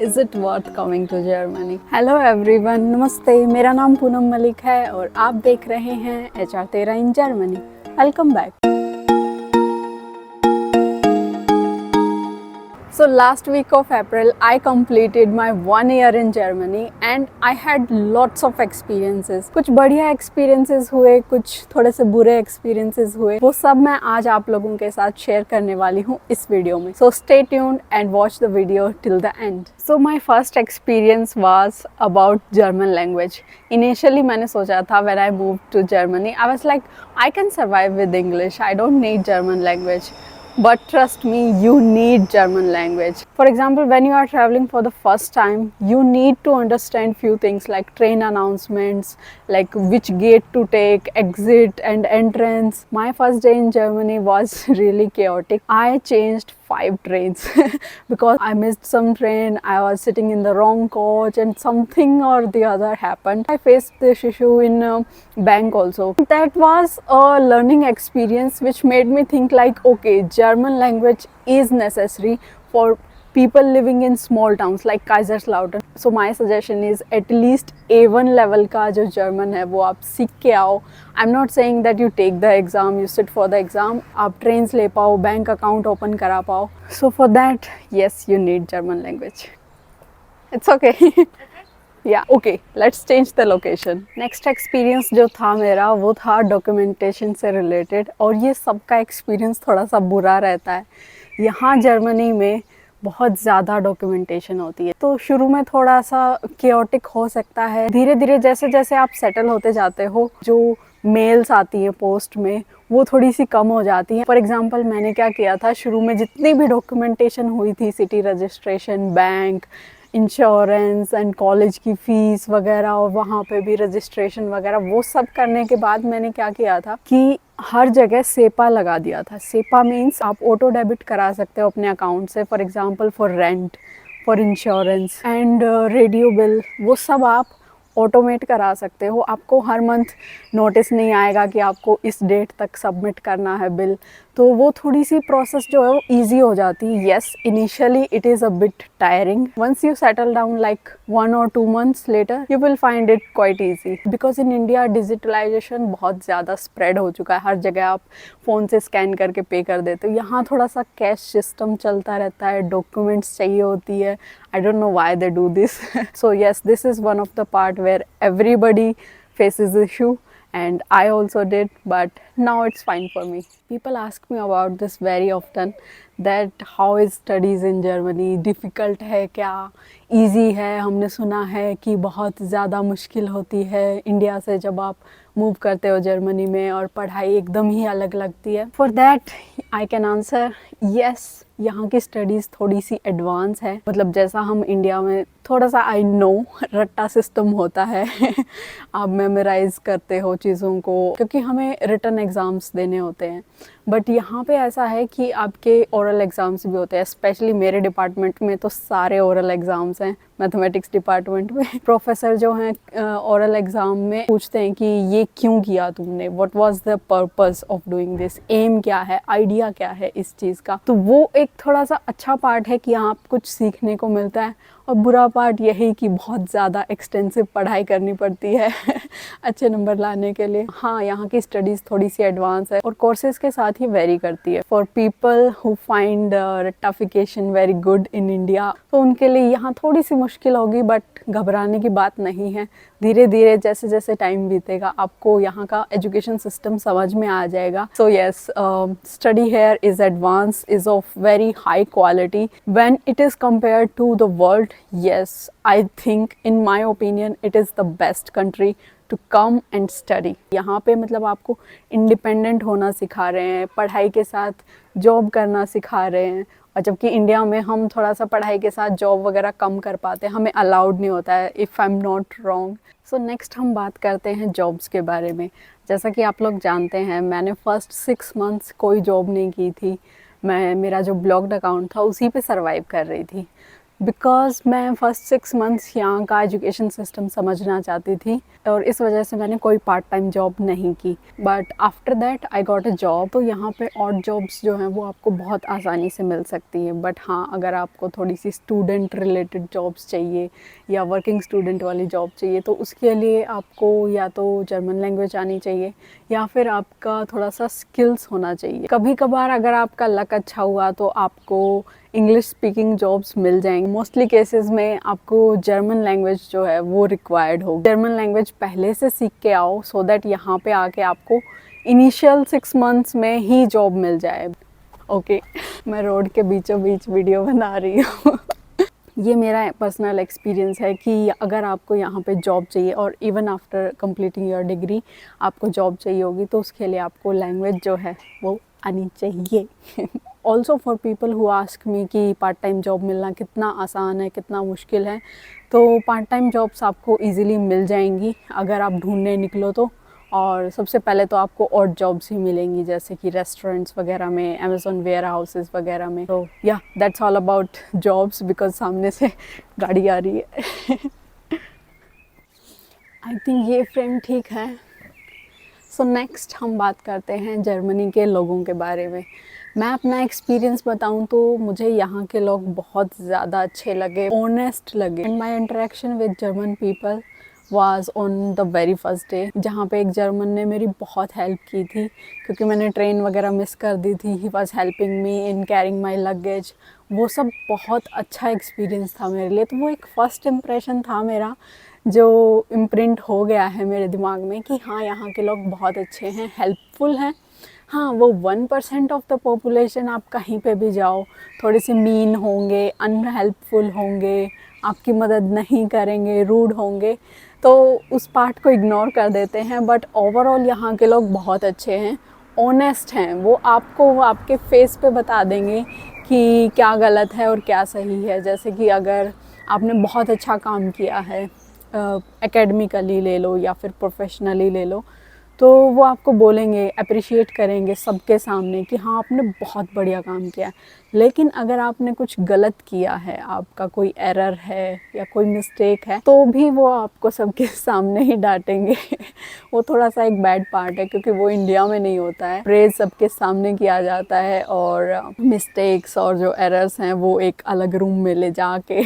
Is it worth coming to Germany? Hello everyone, नमस्ते। मेरा नाम पूनम मलिक है और आप देख रहे हैं HR13 in Germany. Welcome back. So last week of April, I completed my 1 year in Germany and I had lots of experiences. कुछ बढ़िया experiences हुए, कुछ थोड़े से बुरे experiences हुए। वो सब मैं आज आप लोगों के साथ शेयर करने वाली हूँ इस वीडियो में। So stay tuned and watch the video till the end. So my first experience was about German language. Initially मैंने सोचा था when I moved to Germany, I was like, I can survive with English. I don't need German language. But trust me, you need German language. For example, when you are traveling for the first time, you need to understand few things like train announcements, like which gate to take, exit and entrance. My first day in Germany was really chaotic. I changed 5 trains because I missed some train, I was sitting in the wrong coach and something or the other happened. I faced this issue in bank also. That was a learning experience which made me think like, okay, German language is necessary for people living in small towns like Kaiserslautern. So my suggestion is at least A1 level का जो German है वो आप सीख के आओ. I'm not saying that you take the exam, you sit for the exam. आप trains ले पाओ, bank account open करा पाओ. So for that, yes, you need German language. It's okay. Yeah, okay, let's change the location. Next experience जो था मेरा वो था documentation से related और ये सबका experience थोड़ा सा बुरा रहता है. यहाँ जर्मनी में बहुत ज़्यादा डॉक्यूमेंटेशन होती है तो शुरू में थोड़ा सा केओटिक हो सकता है. धीरे धीरे जैसे जैसे आप सेटल होते जाते हो जो मेल्स आती हैं पोस्ट में वो थोड़ी सी कम हो जाती हैं. फॉर एग्जांपल मैंने क्या किया था, शुरू में जितनी भी डॉक्यूमेंटेशन हुई थी, city registration, bank, insurance and college की फ़ीस वगैरह और वहाँ पे भी रजिस्ट्रेशन वगैरह, वो सब करने के बाद मैंने क्या किया था कि हर जगह सेपा लगा दिया था. सेपा मीन्स आप ऑटो डेबिट करा सकते हो अपने अकाउंट से. For example for rent, for insurance and radio bill, वो सब आप ऑटोमेट करा सकते हो. आपको हर मंथ नोटिस नहीं आएगा कि आपको इस डेट तक सबमिट करना है बिल. तो वो थोड़ी सी प्रोसेस जो है वो ईजी हो जाती है. Yes, initially it is a bit tiring. Once you settle down like 1 or 2 months later you will find it quite easy because in India digitalisation बहुत ज़्यादा स्प्रेड हो चुका है. हर जगह आप फ़ोन से स्कैन करके पे कर देते हो. यहाँ थोड़ा सा कैश सिस्टम चलता रहता है, डॉक्यूमेंट्स चाहिए होती है. I don't know why they do this. So yes, this is one of the part where everybody faces issue and I also did, but now it's fine for me. People ask me about this very often that how is studies in Germany, difficult है क्या, easy है. हमने सुना है कि बहुत ज़्यादा मुश्किल होती है इंडिया से जब आप मूव करते हो जर्मनी में और पढ़ाई एकदम ही अलग लगती है. For that I can answer yes. यहाँ की स्टडीज़ थोड़ी सी एडवांस है. मतलब जैसा हम इंडिया में थोड़ा सा आई नो रट्टा सिस्टम होता है आप मेमोराइज़ करते हो चीज़ों को क्योंकि हमें रिटन एग्ज़ाम्स देने होते हैं. बट यहाँ पे ऐसा है कि आपके ओरल एग्ज़ाम्स भी होते हैं. स्पेशली मेरे डिपार्टमेंट में तो सारे ओरल एग्ज़ाम्स हैं. मैथमेटिक्स डिपार्टमेंट में प्रोफेसर जो हैं ओरल एग्ज़ाम में पूछते हैं कि ये क्यों किया तुमने, what was the purpose of doing this, aim क्या है, आइडिया क्या है इस चीज़ का. तो वो एक थोड़ा सा अच्छा पार्ट है कि यहाँ कुछ सीखने को मिलता है. और बुरा पार्ट यही कि बहुत ज़्यादा एक्सटेंसिव पढ़ाई करनी पड़ती है अच्छे नंबर लाने के लिए. हाँ, यहाँ की स्टडीज़ थोड़ी सी एडवांस है और कोर्सेज़ के साथ ही वेरी करती है. फॉर पीपल हु फाइंड रट्टाफिकेशन वेरी गुड इन इंडिया तो उनके लिए यहाँ थोड़ी सी मुश्किल होगी, बट घबराने की बात नहीं है. धीरे धीरे जैसे जैसे टाइम बीतेगा आपको यहाँ का एजुकेशन सिस्टम समझ में आ जाएगा. So yes, study here is advance, is of very high quality when it is compared to the world. Yes, I think in my opinion it is the best country to come and study. यहाँ पे मतलब आपको independent होना सिखा रहे हैं, पढ़ाई के साथ जॉब करना सिखा रहे हैं. और जबकि इंडिया में हम थोड़ा सा पढ़ाई के साथ जॉब वगैरह कम कर पाते हैं, हमें अलाउड नहीं होता है, if I am not wrong. So next हम बात करते हैं जॉब्स के बारे में. जैसा कि आप लोग जानते हैं मैंने फर्स्ट 6 months कोई जॉब नहीं की थी. मेरा जो ब्लॉग्ड अकाउंट था उसी पे सर्वाइव कर रही थी. बिकॉज़ मैं फर्स्ट 6 मंथ्स यहाँ का एजुकेशन सिस्टम समझना चाहती थी और इस वजह से मैंने कोई पार्ट टाइम जॉब नहीं की। But after that I got a job. तो यहाँ पे ऑड जॉब्स जो हैं वो आपको बहुत आसानी से मिल सकती हैं। बट हाँ, अगर आपको थोड़ी सी स्टूडेंट रिलेटेड जॉब्स चाहिए या वर्किंग स्टूडेंट वाली जॉब चाहिए तो उसके लिए आपको या तो जर्मन लैंग्वेज आनी चाहिए या फिर आपका थोड़ा सा स्किल्स होना चाहिए। कभी कभार अगर आपका लक अच्छा हुआ तो आपको इंग्लिश स्पीकिंग जॉब्स मिल जाएंगी। मोस्टली केसेस में आपको जर्मन लैंग्वेज जो है वो रिक्वायर्ड हो। जर्मन लैंग्वेज पहले से सीख के आओ सो दैट यहाँ पे आके आपको इनिशियल 6 मंथ्स में ही जॉब मिल जाए। ओके मैं रोड के बीचों बीच वीडियो बना रही हूँ। ये मेरा पर्सनल एक्सपीरियंस है कि अगर आपको यहाँ पे जॉब चाहिए और even after completing your degree आपको जॉब चाहिए होगी तो उसके लिए आपको लैंग्वेज जो है वो आनी चाहिए। Also for people who ask me कि पार्ट टाइम जॉब मिलना कितना आसान है, कितना मुश्किल है, तो पार्ट टाइम जॉब्स आपको ईज़िली मिल जाएंगी अगर आप ढूंढने निकलो तो। और सबसे पहले तो आपको ऑड जॉब्स ही मिलेंगी जैसे कि रेस्टोरेंट्स वगैरह में, अमेज़ॉन वेयर हाउसेस वगैरह में। तो या that's all about jobs. Because सामने से गाड़ी आ रही है। आई थिंक ये फ्रेम ठीक है। सो नेक्स्ट हम बात करते हैं जर्मनी के लोगों के बारे में। मैं अपना एक्सपीरियंस बताऊं तो मुझे यहाँ के लोग बहुत ज़्यादा अच्छे लगे, ऑनेस्ट लगे। And my interaction with German people was on the very first day, जहाँ पे एक जर्मन ने मेरी बहुत हेल्प की थी क्योंकि मैंने ट्रेन वगैरह मिस कर दी थी। He was helping me in carrying my luggage. वो सब बहुत अच्छा एक्सपीरियंस था मेरे लिए। तो वो एक फ़र्स्ट इम्प्रेशन था मेरा जो इम्प्रिंट हो गया है मेरे दिमाग में कि हाँ, यहाँ के लोग बहुत अच्छे हैं, हेल्पफुल हैं। हाँ, वो 1% ऑफ द पॉपुलेशन, आप कहीं पे भी जाओ थोड़े से मीन होंगे, अनहेल्पफुल होंगे, आपकी मदद नहीं करेंगे, रूड होंगे, तो उस पार्ट को इग्नोर कर देते हैं। बट ओवरऑल यहाँ के लोग बहुत अच्छे हैं, ऑनेस्ट हैं। वो आपको आपके फेस पे बता देंगे कि क्या गलत है और क्या सही है। जैसे कि अगर आपने बहुत अच्छा काम किया है, एकेडमिकली ले लो या फिर प्रोफेशनली ले लो, तो वो आपको बोलेंगे, अप्रिशिएट करेंगे सबके सामने कि हाँ, आपने बहुत बढ़िया काम किया। लेकिन अगर आपने कुछ गलत किया है, आपका कोई एरर है या कोई मिस्टेक है, तो भी वो आपको सबके सामने ही डांटेंगे। वो थोड़ा सा एक बैड पार्ट है क्योंकि वो इंडिया में नहीं होता है। प्रेज सबके सामने किया जाता है और मिस्टेक्स और जो एरर्स हैं वो एक अलग रूम में ले जाके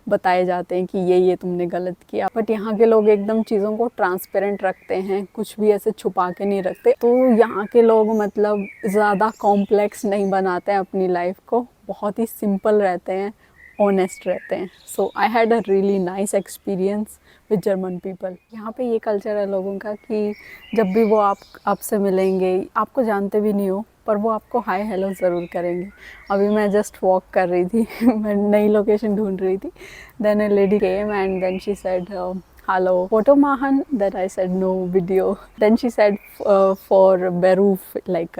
बताए जाते हैं कि ये तुमने गलत किया। बट यहाँ के लोग एकदम चीज़ों को ट्रांसपेरेंट रखते हैं, कुछ भी ऐसे छुपा के नहीं रखते। तो यहाँ के लोग मतलब ज़्यादा कॉम्प्लेक्स नहीं बनाते हैं अपनी लाइफ को, बहुत ही सिंपल रहते हैं, ऑनेस्ट रहते हैं। So I had a really nice experience with German people. यहाँ पे ये कल्चर है लोगों का कि जब भी वो आपसे मिलेंगे, आपको जानते भी नहीं हो पर वो आपको हाय हेलो ज़रूर करेंगे। अभी मैं जस्ट वॉक कर रही थी, मैं नई लोकेशन ढूंढ रही थी। Then a lady came and then she said hello, photo machen? Then I said no, video. Then she said for Beruf, like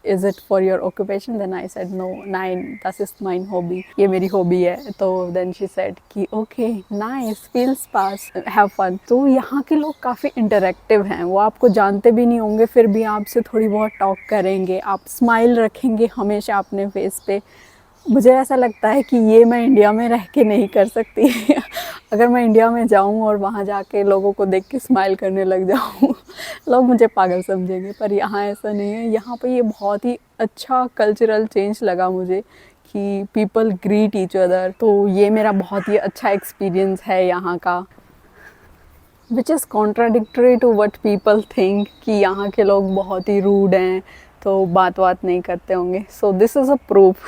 is it for your occupation? Then I said no, nein, das ist mein hobby. ये मेरी hobby है। तो then she said कि okay, nice, feel spaß, have fun। तो यहाँ के लोग काफ़ी इंटरेक्टिव हैं। वो आपको जानते भी नहीं होंगे फिर भी आपसे थोड़ी बहुत टॉक करेंगे, आप स्माइल रखेंगे हमेशा अपने फेस पे। मुझे ऐसा लगता है कि ये मैं इंडिया में रह के नहीं कर सकती। अगर मैं इंडिया में जाऊँ और वहाँ जाके लोगों को देख के स्माइल करने लग जाऊँ, लोग मुझे पागल समझेंगे। पर यहाँ ऐसा नहीं है। यहाँ पे ये बहुत ही अच्छा कल्चरल चेंज लगा मुझे कि पीपल ग्रीट ईच अदर। तो ये मेरा बहुत ही अच्छा एक्सपीरियंस है यहाँ का, which is contradictory to what people think कि यहाँ के लोग बहुत ही रूड हैं तो बात नहीं करते होंगे। सो दिस इज़ अ प्रूफ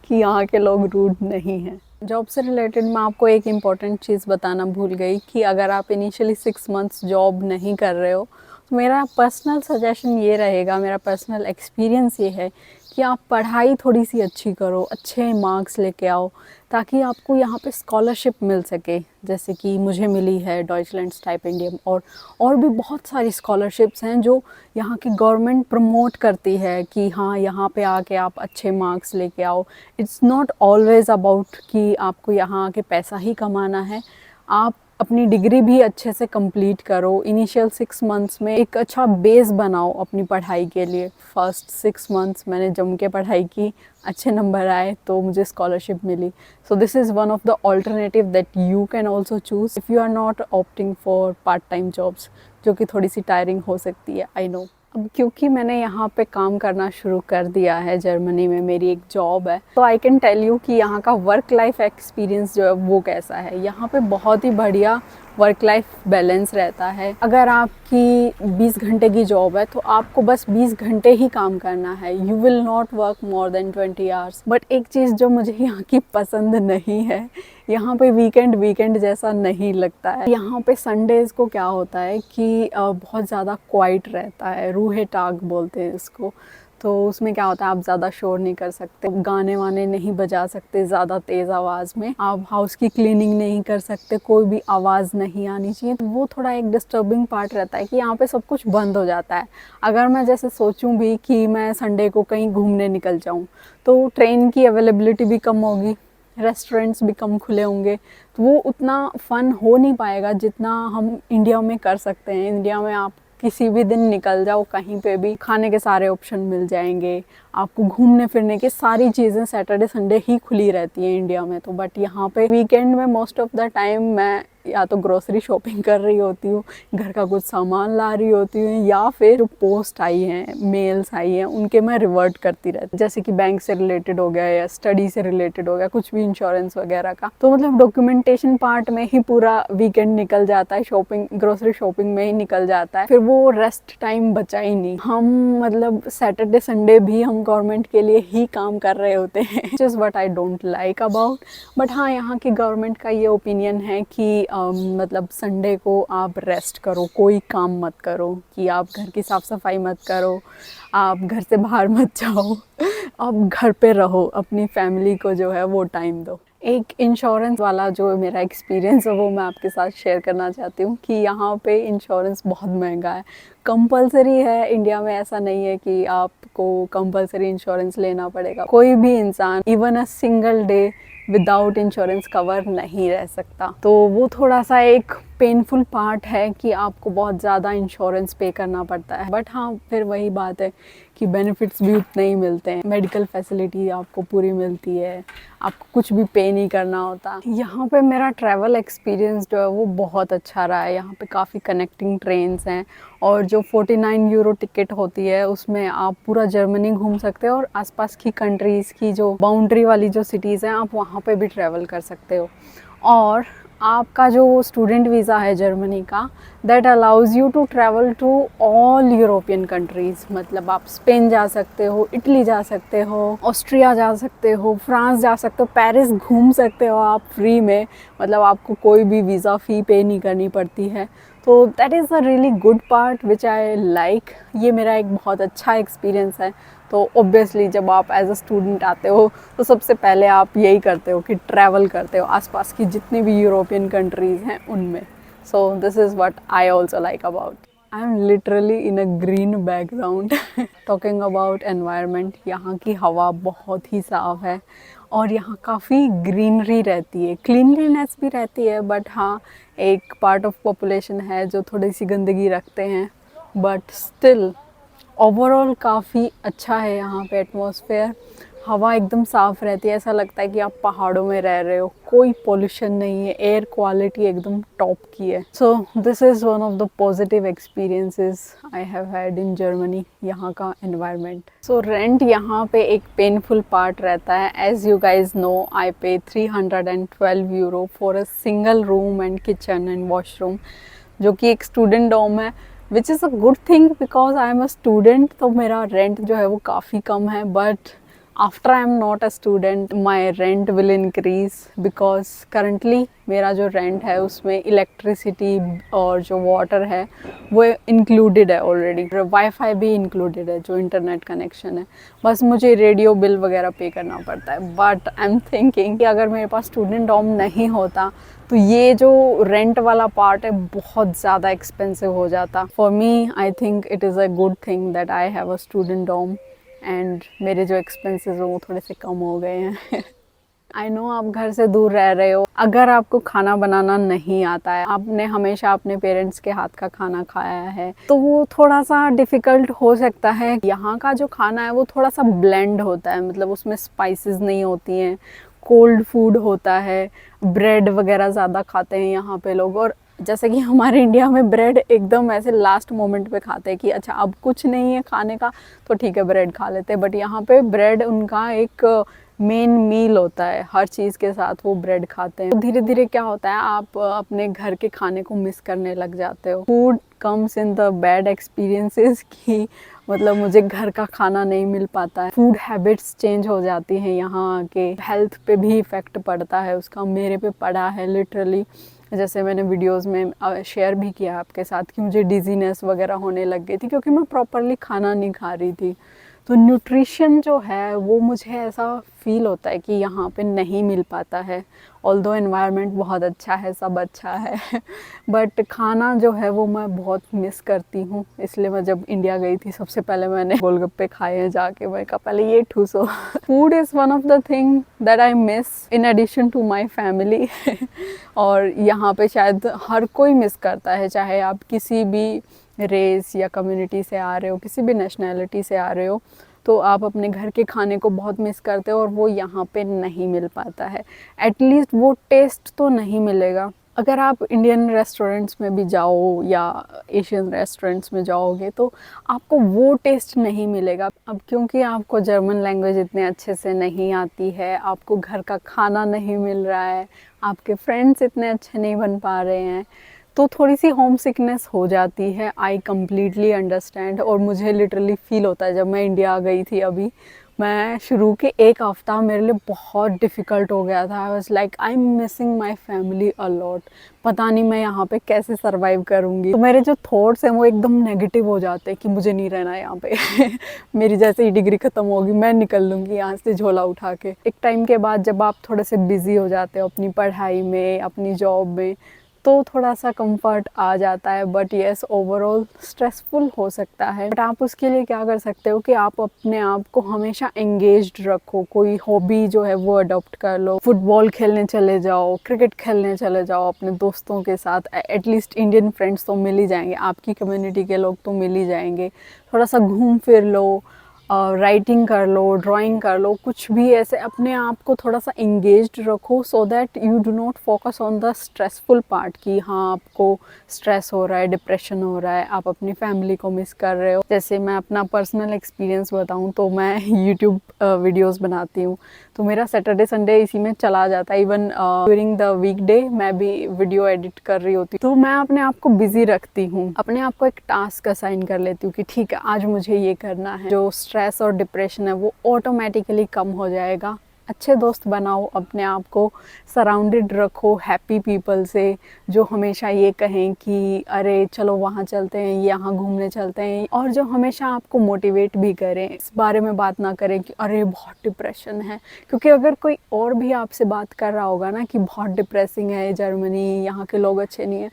कि यहाँ के लोग रूड नहीं हैं। जॉब से रिलेटेड मैं आपको एक इम्पॉर्टेंट चीज़ बताना भूल गई कि अगर आप इनिशियली 6 मंथ्स जॉब नहीं कर रहे हो तो मेरा पर्सनल सजेशन ये रहेगा, मेरा पर्सनल एक्सपीरियंस ये है कि आप पढ़ाई थोड़ी सी अच्छी करो, अच्छे मार्क्स लेके आओ ताकि आपको यहाँ पे स्कॉलरशिप मिल सके। जैसे कि मुझे मिली है डॉइचलैंड स्टाइपेंडियम और भी बहुत सारी स्कॉलरशिप्स हैं जो यहाँ की गवर्नमेंट प्रमोट करती है कि हाँ, यहाँ पे आके आप अच्छे मार्क्स लेके आओ। इट्स नॉट ऑलवेज़ अबाउट कि आपको यहाँ आके पैसा ही कमाना है। आप अपनी डिग्री भी अच्छे से कंप्लीट करो। इनिशियल 6 मंथ्स में एक अच्छा बेस बनाओ अपनी पढ़ाई के लिए। फर्स्ट 6 मंथ्स मैंने जम के पढ़ाई की, अच्छे नंबर आए तो मुझे स्कॉलरशिप मिली। So this is one of the alternative that you can also choose if you are not opting for part time jobs, जो कि थोड़ी सी टायरिंग हो सकती है, आई नो। अब क्योंकि मैंने यहाँ पे काम करना शुरू कर दिया है, जर्मनी में मेरी एक जॉब है, तो आई कैन टेल यू कि यहाँ का वर्क लाइफ एक्सपीरियंस जो है वो कैसा है। यहाँ पे बहुत ही बढ़िया वर्क लाइफ बैलेंस रहता है। अगर आपकी 20 घंटे की जॉब है तो आपको बस 20 घंटे ही काम करना है। You will not work more than 20 hours. But एक चीज़ जो मुझे यहाँ की पसंद नहीं है, यहाँ पे वीकेंड जैसा नहीं लगता है। यहाँ पे संडेज़ को क्या होता है कि बहुत ज़्यादा क्वाइट रहता है, रूहे टाग बोलते हैं इसको। तो उसमें क्या होता है, आप ज़्यादा शोर नहीं कर सकते, गाने वाने नहीं बजा सकते ज़्यादा तेज़ आवाज़ में, आप हाउस की क्लीनिंग नहीं कर सकते, कोई भी आवाज़ नहीं आनी चाहिए। तो वो थोड़ा एक डिस्टर्बिंग पार्ट रहता है कि यहाँ पे सब कुछ बंद हो जाता है। अगर मैं जैसे सोचूं भी कि मैं संडे को कहीं घूमने निकल जाऊँ, तो ट्रेन की अवेलेबिलिटी भी कम होगी, रेस्टोरेंट्स भी कम खुले होंगे, तो वो उतना फ़न हो नहीं पाएगा जितना हम इंडिया में कर सकते हैं। इंडिया में आप किसी भी दिन निकल जाओ, कहीं पे भी खाने के सारे ऑप्शन मिल जाएंगे, आपको घूमने फिरने की सारी चीज़ें सैटरडे संडे ही खुली रहती हैं इंडिया में। तो बट यहाँ पे वीकेंड में मोस्ट ऑफ द टाइम मैं या तो ग्रोसरी शॉपिंग कर रही होती हूँ, घर का कुछ सामान ला रही होती हूँ, या फिर जो पोस्ट आई हैं, मेल्स आई हैं, उनके मैं रिवर्ट करती रहती हूँ, जैसे कि बैंक से रिलेटेड हो गया या स्टडी से रिलेटेड हो गया, कुछ भी इंश्योरेंस वगैरह का। तो मतलब डॉक्यूमेंटेशन पार्ट में ही पूरा वीकेंड निकल जाता है, शॉपिंग ग्रोसरी शॉपिंग में ही निकल जाता है, फिर वो रेस्ट टाइम बचा ही नहीं। हम मतलब सैटरडे संडे भी हम गवर्नमेंट के लिए ही काम कर रहे होते हैं, which is what I don't like about. But हाँ, यहाँ की गवर्नमेंट का ये ओपिनियन है कि मतलब संडे को आप रेस्ट करो, कोई काम मत करो, कि आप घर की साफ़ सफाई मत करो, आप घर से बाहर मत जाओ, आप घर पे रहो, अपनी फैमिली को जो है वो टाइम दो। एक इंश्योरेंस वाला जो मेरा एक्सपीरियंस है वो मैं आपके साथ शेयर करना चाहती हूँ कि यहाँ पे इंश्योरेंस बहुत महंगा है, कंपलसरी है। इंडिया में ऐसा नहीं है कि आपको कंपलसरी इंश्योरेंस लेना पड़ेगा। कोई भी इंसान even a single day without insurance cover नहीं रह सकता। तो वो थोड़ा सा एक पेनफुल पार्ट है कि आपको बहुत ज़्यादा इंश्योरेंस पे करना पड़ता है। बट हाँ, फिर वही बात है कि बेनिफिट्स भी उतने ही मिलते हैं, मेडिकल फैसिलिटी आपको पूरी मिलती है, आपको कुछ भी पे नहीं करना होता। यहाँ पे मेरा ट्रैवल एक्सपीरियंस जो है वो बहुत अच्छा रहा है। यहाँ पे काफ़ी कनेक्टिंग ट्रेन्स हैं, और जो 49 यूरो टिकट होती है उसमें आप पूरा जर्मनी घूम सकते हो, और आसपास की कंट्रीज़ की जो बाउंड्री वाली जो सिटीज़ हैं आप वहाँ पे भी ट्रैवल कर सकते हो। और आपका जो स्टूडेंट वीज़ा है जर्मनी का, that allows you to travel to all European countries. मतलब आप स्पेन जा सकते हो, इटली जा सकते हो, ऑस्ट्रिया जा सकते हो, फ्रांस जा सकते हो, पेरिस घूम सकते हो आप फ्री में। मतलब आपको कोई भी वीज़ा फ़ी पे नहीं करनी पड़ती है। तो that is a really good part which I like. ये मेरा एक बहुत अच्छा एक्सपीरियंस है। तो ऑब्वियसली जब आप एज अ स्टूडेंट आते हो तो सबसे पहले आप यही करते हो कि ट्रैवल करते हो आसपास की जितनी भी यूरोपियन कंट्रीज़ हैं उनमें। सो this is what I also like about. I am literally in a green background. Talking about environment, यहाँ की हवा बहुत ही साफ़ है और यहाँ काफ़ी ग्रीनरी रहती है, क्लीनलीनेस भी रहती है। बट हाँ, एक पार्ट ऑफ पॉपुलेशन है जो थोड़ी सी गंदगी रखते हैं, बट स्टिल ओवरऑल काफ़ी अच्छा है यहाँ पे एटमॉस्फेयर। हवा एकदम साफ़ रहती है, ऐसा लगता है कि आप पहाड़ों में रह रहे हो, कोई पोल्यूशन नहीं है, एयर क्वालिटी एकदम टॉप की है। सो this is one of the positive experiences I have had in Germany, यहाँ का एनवायरनमेंट। सो रेंट यहाँ पे एक पेनफुल पार्ट रहता है। एज यू गाइज नो, आई पे 312 euro for a single room and kitchen and washroom, जो कि एक स्टूडेंट डॉम है, which is a good thing because I am a student. तो मेरा रेंट जो है वो काफ़ी कम है, but after I am not a student my rent will increase, because currently मेरा जो रेंट है उसमें इलेक्ट्रिसिटी और जो वाटर है वो इंक्लूडेड है ऑलरेडी, वाईफाई भी इंक्लूडेड है, जो इंटरनेट कनेक्शन है। बस मुझे रेडियो बिल वगैरह पे करना पड़ता है। बट आई एम थिंकिंग कि अगर मेरे पास स्टूडेंट डॉम नहीं होता तो ये जो रेंट वाला पार्ट है बहुत ज़्यादा एक्सपेंसिव हो जाता। For me I think it is a good thing that I have a student dorm, and मेरे जो एक्सपेंसेस हैं वो थोड़े से कम हो गए हैं। आई नो आप घर से दूर रह रहे हो, अगर आपको खाना बनाना नहीं आता है, आपने हमेशा अपने पेरेंट्स के हाथ का खाना खाया है, तो वो थोड़ा सा डिफ़िकल्ट हो सकता है। यहाँ का जो खाना है वो थोड़ा सा ब्लेंड होता है, मतलब उसमें स्पाइसेस नहीं होती हैं, कोल्ड फूड होता है, ब्रेड वगैरह ज़्यादा खाते हैं यहाँ पे लोग। और जैसे कि हमारे इंडिया में ब्रेड एकदम ऐसे लास्ट मोमेंट पे खाते हैं कि अच्छा अब कुछ नहीं है खाने का तो ठीक है ब्रेड खा लेते हैं, बट यहाँ पे ब्रेड उनका एक मेन मील होता है, हर चीज़ के साथ वो ब्रेड खाते हैं। तो धीरे धीरे क्या होता है, आप अपने घर के खाने को मिस करने लग जाते हो। Food comes in the bad experiences कि मतलब मुझे घर का खाना नहीं मिल पाता है, फूड हैबिट्स चेंज हो जाती हैं यहाँ आके, हेल्थ पे भी इफ़ेक्ट पड़ता है उसका, मेरे पे पड़ा है लिटरली। जैसे मैंने वीडियोस में शेयर भी किया आपके साथ कि मुझे डिजीनेस वगैरह होने लग गई थी क्योंकि मैं प्रॉपरली खाना नहीं खा रही थी। तो न्यूट्रिशन जो है वो मुझे ऐसा फील होता है कि यहाँ पे नहीं मिल पाता है। ऑल्दो एनवायरनमेंट बहुत अच्छा है, सब अच्छा है बट खाना जो है वो मैं बहुत मिस करती हूँ। इसलिए मैं जब इंडिया गई थी सबसे पहले मैंने गोलगप्पे खाए हैं जाके, मैं कहा पहले ये ठूसो। Food is one of the thing that I miss in addition to my family और यहाँ पे शायद हर कोई मिस करता है, चाहे आप किसी भी रेस या कम्युनिटी से आ रहे हो, किसी भी नेशनैलिटी से आ रहे हो, तो आप अपने घर के खाने को बहुत मिस करते हो और वो यहाँ पे नहीं मिल पाता है। एटलीस्ट वो टेस्ट तो नहीं मिलेगा। अगर आप इंडियन रेस्टोरेंट्स में भी जाओ या एशियन रेस्टोरेंट्स में जाओगे तो आपको वो टेस्ट नहीं मिलेगा। अब क्योंकि आपको जर्मन लैंग्वेज इतने अच्छे से नहीं आती है, आपको घर का खाना नहीं मिल रहा है, आपके फ्रेंड्स इतने अच्छे नहीं बन पा रहे हैं, तो थोड़ी सी होम सिकनेस हो जाती है। I completely understand. और मुझे लिटरली फील होता है, जब मैं इंडिया गई थी अभी, मैं शुरू के एक हफ़्ता मेरे लिए बहुत डिफ़िकल्ट हो गया था। I was like I am missing my family a lot. पता नहीं मैं यहाँ पे कैसे सर्वाइव करूँगी। तो मेरे जो थॉट्स हैं वो एकदम नेगेटिव हो जाते हैं कि मुझे नहीं रहना यहाँ पे मेरी जैसे ही डिग्री ख़त्म होगी मैं निकल लूँगी यहाँ से झोला उठा के। एक टाइम के बाद जब आप थोड़े से बिज़ी हो जाते हो अपनी पढ़ाई में, अपनी जॉब में, तो थोड़ा सा कंफर्ट आ जाता है। बट येस, ओवरऑल स्ट्रेसफुल हो सकता है। बट आप उसके लिए क्या कर सकते हो कि आप अपने आप को हमेशा एंगेज्ड रखो। कोई हॉबी जो है वो अडॉप्ट कर लो, फुटबॉल खेलने चले जाओ, क्रिकेट खेलने चले जाओ अपने दोस्तों के साथ। एटलीस्ट इंडियन फ्रेंड्स तो मिल ही जाएंगे, आपकी कम्युनिटी के लोग तो मिल ही जाएंगे। थोड़ा सा घूम फिर लो, राइटिंग कर लो, ड्राइंग कर लो, कुछ भी ऐसे अपने आप को थोड़ा सा इंगेज्ड रखो so that you do not focus on the stressful part कि हाँ आपको स्ट्रेस हो रहा है, डिप्रेशन हो रहा है, आप अपनी फैमिली को मिस कर रहे हो। जैसे मैं अपना पर्सनल एक्सपीरियंस बताऊँ तो मैं यूट्यूब वीडियोस बनाती हूँ, तो मेरा सैटरडे संडे इसी में चला जाता है। इवन ड्यूरिंग द वीकडे मैं भी वीडियो एडिट कर रही होती हूँ। तो मैं अपने आप को बिजी रखती हूँ, अपने आप को एक टास्क असाइन कर लेती हूँ कि ठीक है आज मुझे ये करना है। जो स्ट्रेस और डिप्रेशन है वो ऑटोमेटिकली कम हो जाएगा। अच्छे दोस्त बनाओ, अपने आप को सराउंडेड रखो हैप्पी पीपल से, जो हमेशा ये कहें कि अरे चलो वहाँ चलते हैं, यहाँ घूमने चलते हैं, और जो हमेशा आपको मोटिवेट भी करें। इस बारे में बात ना करें कि अरे बहुत डिप्रेशन है, क्योंकि अगर कोई और भी आपसे बात कर रहा होगा ना कि बहुत डिप्रेसिंग है जर्मनी, यहाँ के लोग अच्छे नहीं हैं,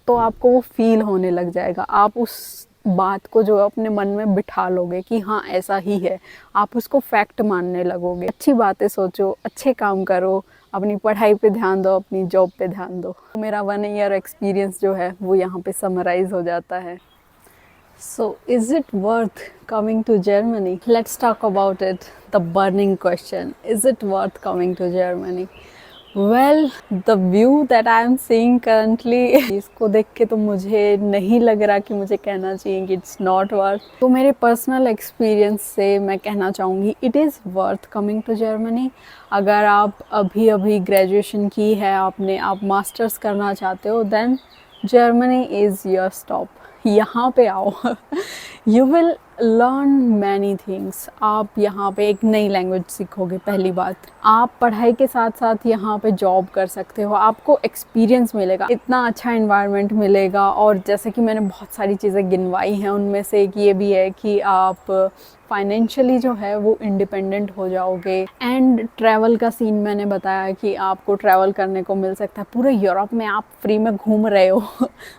तो आपको वो फील होने लग जाएगा। आप उस बात को जो अपने मन में बिठा लोगे कि हाँ ऐसा ही है, आप उसको फैक्ट मानने लगोगे। अच्छी बातें सोचो, अच्छे काम करो, अपनी पढ़ाई पे ध्यान दो, अपनी जॉब पे ध्यान दो। मेरा 1 ईयर एक्सपीरियंस जो है वो यहाँ पे समराइज हो जाता है। So is it worth coming to Germany? Let's talk about it. The burning question. Is it worth coming to Germany? Well, the view that I am seeing currently, इसको देख के तो मुझे नहीं लग रहा कि मुझे कहना चाहिए कि इट्स नॉट वर्थ। तो मेरे पर्सनल एक्सपीरियंस से मैं कहना चाहूँगी it is worth coming to Germany. अगर आप अभी ग्रेजुएशन की है आपने, आप मास्टर्स करना चाहते हो, then Germany is your stop. यहाँ पे आओ you will learn many things. आप यहाँ पे एक नई लैंग्वेज सीखोगे। पहली बात, आप पढ़ाई के साथ साथ यहाँ पे जॉब कर सकते हो, आपको एक्सपीरियंस मिलेगा, इतना अच्छा एनवायरनमेंट मिलेगा। और जैसे कि मैंने बहुत सारी चीज़ें गिनवाई हैं, उनमें से एक ये भी है कि आप फाइनेंशियली जो है वो इंडिपेंडेंट हो जाओगे। एंड ट्रैवल का सीन मैंने बताया कि आपको ट्रैवल करने को मिल सकता है पूरे यूरोप में, आप फ्री में घूम रहे हो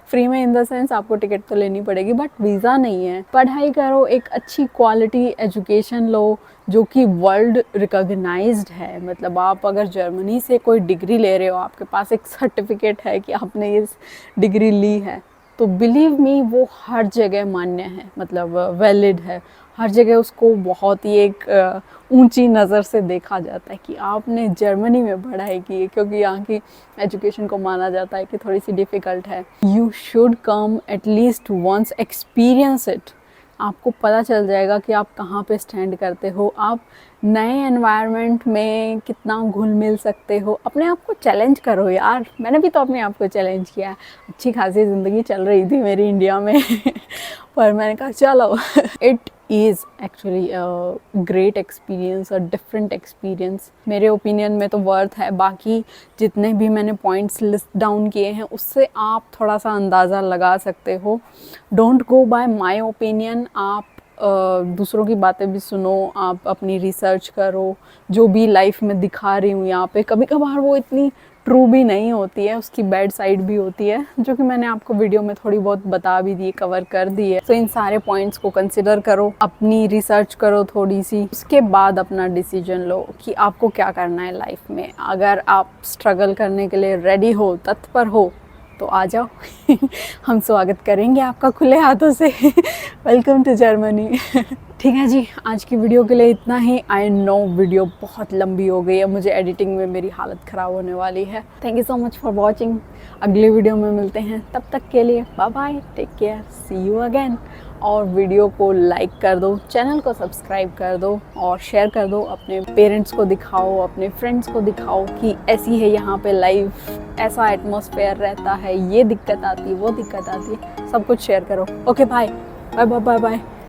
फ्री में इन द सेंस आपको टिकट तो लेनी पड़ेगी बट वीज़ा नहीं है। पढ़ाई करो, एक अच्छी क्वालिटी एजुकेशन लो जो कि वर्ल्ड रिकॉग्नाइज्ड है। मतलब आप अगर जर्मनी से कोई डिग्री ले रहे हो, आपके पास एक सर्टिफिकेट है कि आपने इस डिग्री ली है, तो बिलीव मी वो हर जगह मान्य है, मतलब वैलिड है। हर जगह उसको बहुत ही एक ऊंची नज़र से देखा जाता है कि आपने जर्मनी में पढ़ाई की है, क्योंकि यहाँ की एजुकेशन को माना जाता है कि थोड़ी सी डिफ़िकल्ट है। You should come at least once, experience it. आपको पता चल जाएगा कि आप कहाँ पे स्टैंड करते हो, आप नए एनवायरनमेंट में कितना घुल मिल सकते हो। अपने आप को चैलेंज करो यार। मैंने भी तो अपने आप को चैलेंज किया है। अच्छी खासी ज़िंदगी चल रही थी मेरी इंडिया में पर मैंने कहा चलो it is actually great experience, a different experience. मेरे ओपिनियन में तो वर्थ है। बाकी जितने भी मैंने पॉइंट्स लिस्ट डाउन किए हैं उससे आप थोड़ा सा अंदाज़ा लगा सकते हो। Don't go by my opinion. आप दूसरों की बातें भी सुनो, आप अपनी रिसर्च करो। जो भी लाइफ में दिखा रही हूँ यहाँ पे, कभी कभार वो इतनी ट्रू भी नहीं होती है, उसकी बैड साइड भी होती है, जो कि मैंने आपको वीडियो में थोड़ी बहुत बता भी दी, कवर कर दी है। तो इन सारे पॉइंट्स को कंसिडर करो, अपनी रिसर्च करो थोड़ी सी, उसके बाद अपना डिसीजन लो कि आपको क्या करना है लाइफ में। अगर आप स्ट्रगल करने के लिए रेडी हो, तत्पर हो, तो आ जाओ हम स्वागत करेंगे आपका खुले हाथों से वेलकम टू जर्मनी ठीक है जी, आज की वीडियो के लिए इतना ही। आई नो वीडियो बहुत लंबी हो गई है, मुझे एडिटिंग में मेरी हालत ख़राब होने वाली है। Thank you so much for watching. अगले वीडियो में मिलते हैं, तब तक के लिए bye bye, take care, see you again. और वीडियो को लाइक कर दो, चैनल को सब्सक्राइब कर दो और शेयर कर दो। अपने पेरेंट्स को दिखाओ, अपने फ्रेंड्स को दिखाओ कि ऐसी है यहाँ पे लाइफ, ऐसा एटमॉस्फेयर रहता है, ये दिक्कत आती है, वो दिक्कत आती है, सब कुछ शेयर करो। Okay bye bye bye bye bye.